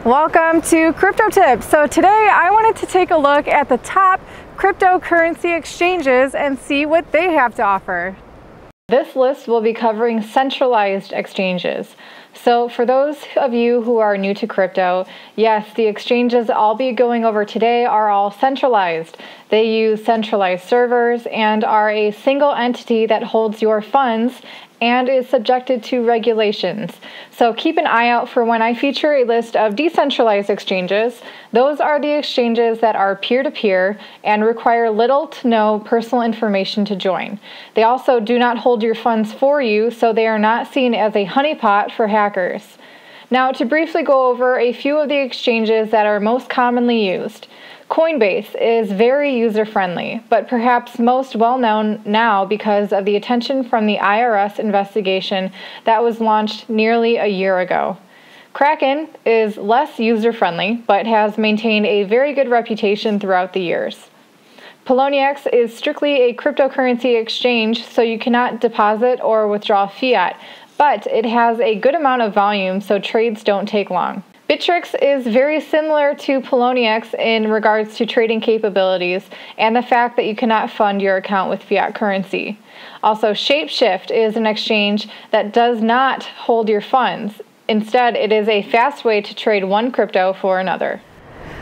Welcome to Crypto Tips. So today I wanted to take a look at the top cryptocurrency exchanges and see what they have to offer. This list will be covering centralized exchanges. So for those of you who are new to crypto, yes, the exchanges I'll be going over today are all centralized. They use centralized servers and are a single entity that holds your funds and is subjected to regulations. So keep an eye out for when I feature a list of decentralized exchanges. Those are the exchanges that are peer-to-peer and require little to no personal information to join. They also do not hold your funds for you, so they are not seen as a honeypot for hackers. Now, to briefly go over a few of the exchanges that are most commonly used. Coinbase is very user-friendly, but perhaps most well-known now because of the attention from the IRS investigation that was launched nearly a year ago. Kraken is less user-friendly, but has maintained a very good reputation throughout the years. Poloniex is strictly a cryptocurrency exchange, so you cannot deposit or withdraw fiat, but it has a good amount of volume, so trades don't take long. Bittrex is very similar to Poloniex in regards to trading capabilities and the fact that you cannot fund your account with fiat currency. Also, Shapeshift is an exchange that does not hold your funds. Instead, it is a fast way to trade one crypto for another.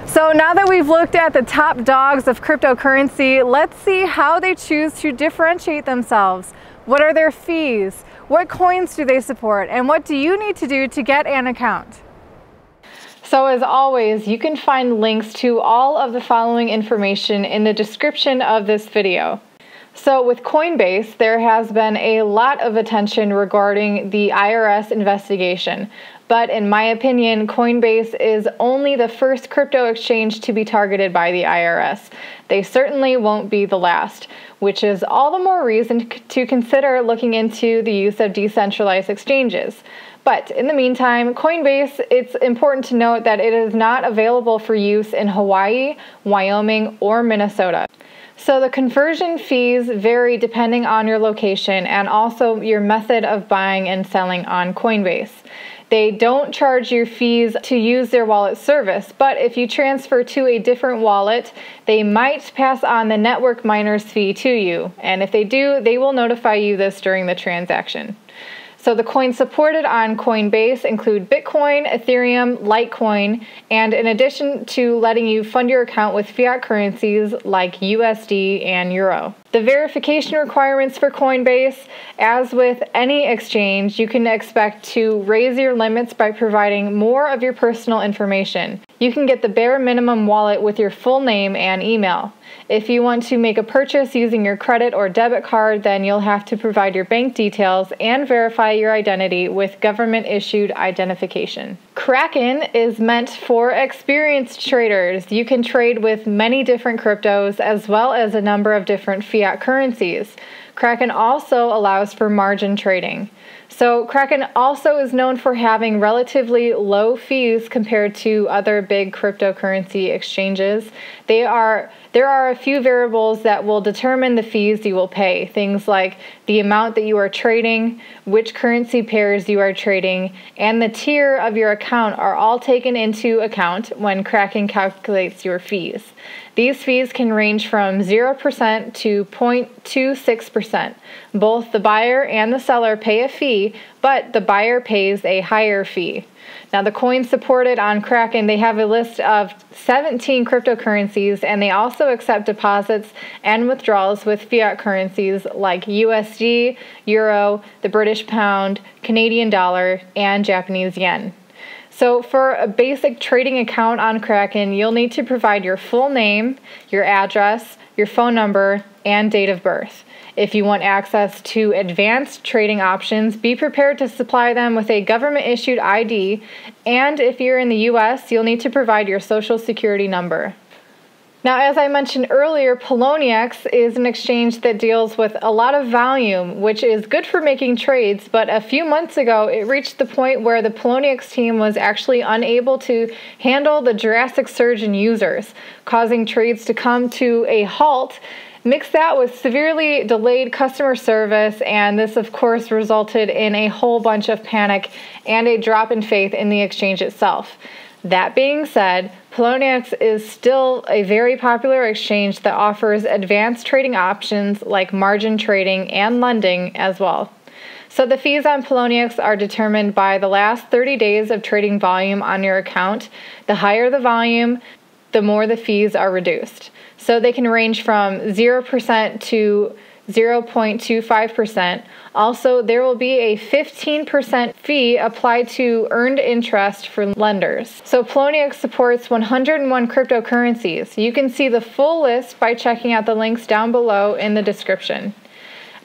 So now that we've looked at the top dogs of cryptocurrency, let's see how they choose to differentiate themselves. What are their fees? What coins do they support? And what do you need to do to get an account? So as always, you can find links to all of the following information in the description of this video. So with Coinbase, there has been a lot of attention regarding the IRS investigation. But in my opinion, Coinbase is only the first crypto exchange to be targeted by the IRS. They certainly won't be the last, which is all the more reason to consider looking into the use of decentralized exchanges. But in the meantime, Coinbase, it's important to note that it is not available for use in Hawaii, Wyoming, or Minnesota. So the conversion fees vary depending on your location and also your method of buying and selling on Coinbase. They don't charge your fees to use their wallet service, but if you transfer to a different wallet, they might pass on the network miner's fee to you. And if they do, they will notify you this during the transaction. So the coins supported on Coinbase include Bitcoin, Ethereum, Litecoin, and in addition to letting you fund your account with fiat currencies like USD and Euro. The verification requirements for Coinbase, as with any exchange, you can expect to raise your limits by providing more of your personal information. You can get the bare minimum wallet with your full name and email. If you want to make a purchase using your credit or debit card, then you'll have to provide your bank details and verify your identity with government-issued identification. Kraken is meant for experienced traders. You can trade with many different cryptos as well as a number of different fiat currencies. Kraken also allows for margin trading. So Kraken also is known for having relatively low fees compared to other big cryptocurrency exchanges. There are a few variables that will determine the fees you will pay. Things like the amount that you are trading, which currency pairs you are trading, and the tier of your account are all taken into account when Kraken calculates your fees. These fees can range from 0% to 0.26%. Both the buyer and the seller pay a fee, but the buyer pays a higher fee. Now, the coins supported on Kraken, they have a list of 17 cryptocurrencies, and they also accept deposits and withdrawals with fiat currencies like USD, Euro, the British pound, Canadian dollar, and Japanese yen. So for a basic trading account on Kraken, you'll need to provide your full name, your address, your phone number, and date of birth. If you want access to advanced trading options, be prepared to supply them with a government-issued ID, and if you're in the US, you'll need to provide your social security number. Now, as I mentioned earlier, Poloniex is an exchange that deals with a lot of volume, which is good for making trades, but a few months ago, it reached the point where the Poloniex team was actually unable to handle the drastic surge in users, causing trades to come to a halt. Mix that with severely delayed customer service, and this of course resulted in a whole bunch of panic and a drop in faith in the exchange itself. That being said, Poloniex is still a very popular exchange that offers advanced trading options like margin trading and lending as well. So the fees on Poloniex are determined by the last 30 days of trading volume on your account. The higher the volume, the more the fees are reduced. So they can range from 0% to 0.25%. Also, there will be a 15% fee applied to earned interest for lenders. So Poloniex supports 101 cryptocurrencies. You can see the full list by checking out the links down below in the description.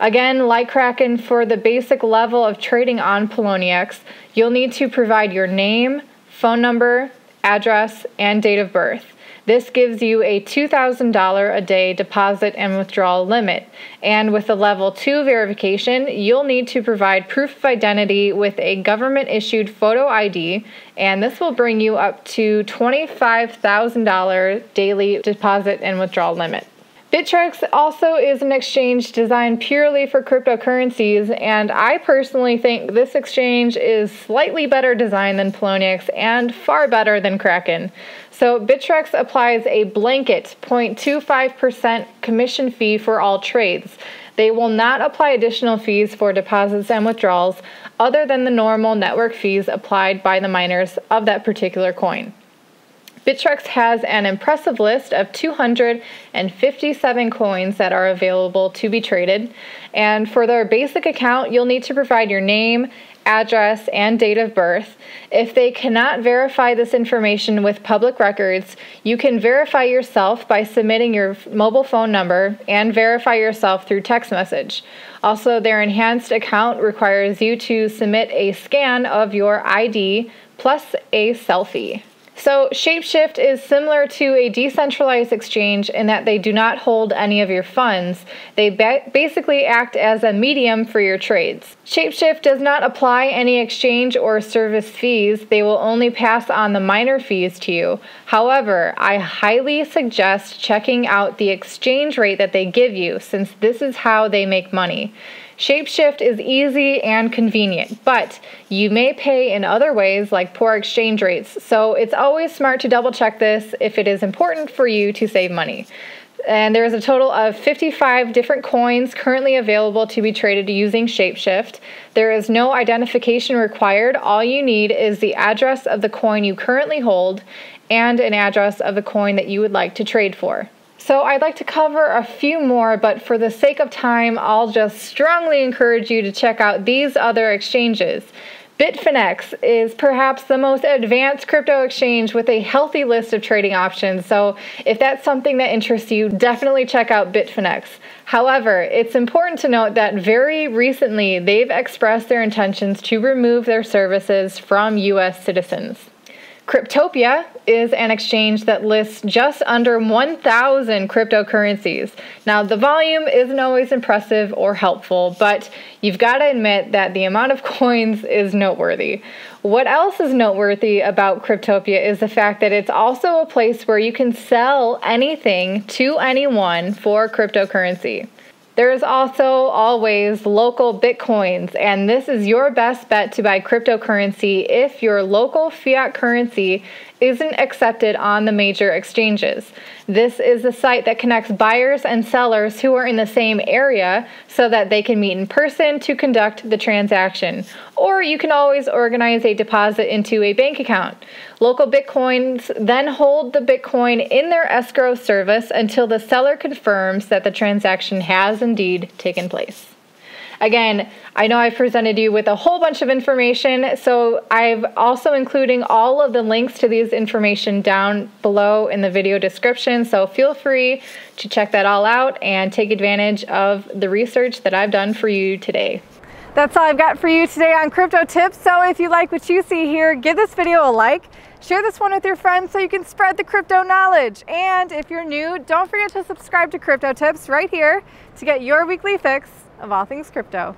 Again, like Kraken, for the basic level of trading on Poloniex, you'll need to provide your name, phone number, address, and date of birth. This gives you a $2,000 a day deposit and withdrawal limit. And with the level 2 verification, you'll need to provide proof of identity with a government-issued photo ID, and this will bring you up to $25,000 daily deposit and withdrawal limit. Bittrex also is an exchange designed purely for cryptocurrencies, and I personally think this exchange is slightly better designed than Poloniex and far better than Kraken. So Bittrex applies a blanket 0.25% commission fee for all trades. They will not apply additional fees for deposits and withdrawals other than the normal network fees applied by the miners of that particular coin. Bittrex has an impressive list of 257 coins that are available to be traded, and for their basic account, you'll need to provide your name, address, and date of birth. If they cannot verify this information with public records, you can verify yourself by submitting your mobile phone number and verify yourself through text message. Also, their enhanced account requires you to submit a scan of your ID plus a selfie. So Shapeshift is similar to a decentralized exchange in that they do not hold any of your funds. They basically act as a medium for your trades. Shapeshift does not apply any exchange or service fees. They will only pass on the miner fees to you. However, I highly suggest checking out the exchange rate that they give you, since this is how they make money. Shapeshift is easy and convenient, but you may pay in other ways like poor exchange rates, so it's always smart to double check this if it is important for you to save money. And there is a total of 55 different coins currently available to be traded using Shapeshift. There is no identification required. All you need is the address of the coin you currently hold and an address of the coin that you would like to trade for. So I'd like to cover a few more, but for the sake of time, I'll just strongly encourage you to check out these other exchanges. Bitfinex is perhaps the most advanced crypto exchange with a healthy list of trading options, so if that's something that interests you, definitely check out Bitfinex. However, it's important to note that very recently they've expressed their intentions to remove their services from US citizens. Cryptopia is an exchange that lists just under 1,000 cryptocurrencies. Now, the volume isn't always impressive or helpful, but you've got to admit that the amount of coins is noteworthy. What else is noteworthy about Cryptopia is the fact that it's also a place where you can sell anything to anyone for cryptocurrency. There is also always local Bitcoins, and this is your best bet to buy cryptocurrency if your local fiat currency isn't accepted on the major exchanges. This is a site that connects buyers and sellers who are in the same area so that they can meet in person to conduct the transaction. Or you can always organize a deposit into a bank account. Local Bitcoins then hold the Bitcoin in their escrow service until the seller confirms that the transaction has indeed taken place. Again, I know I've presented you with a whole bunch of information, so I've also including all of the links to these information down below in the video description, so feel free to check that all out and take advantage of the research that I've done for you today. That's all I've got for you today on Crypto Tips, so if you like what you see here, give this video a like, share this one with your friends so you can spread the crypto knowledge, and if you're new, don't forget to subscribe to Crypto Tips right here to get your weekly fix of all things crypto.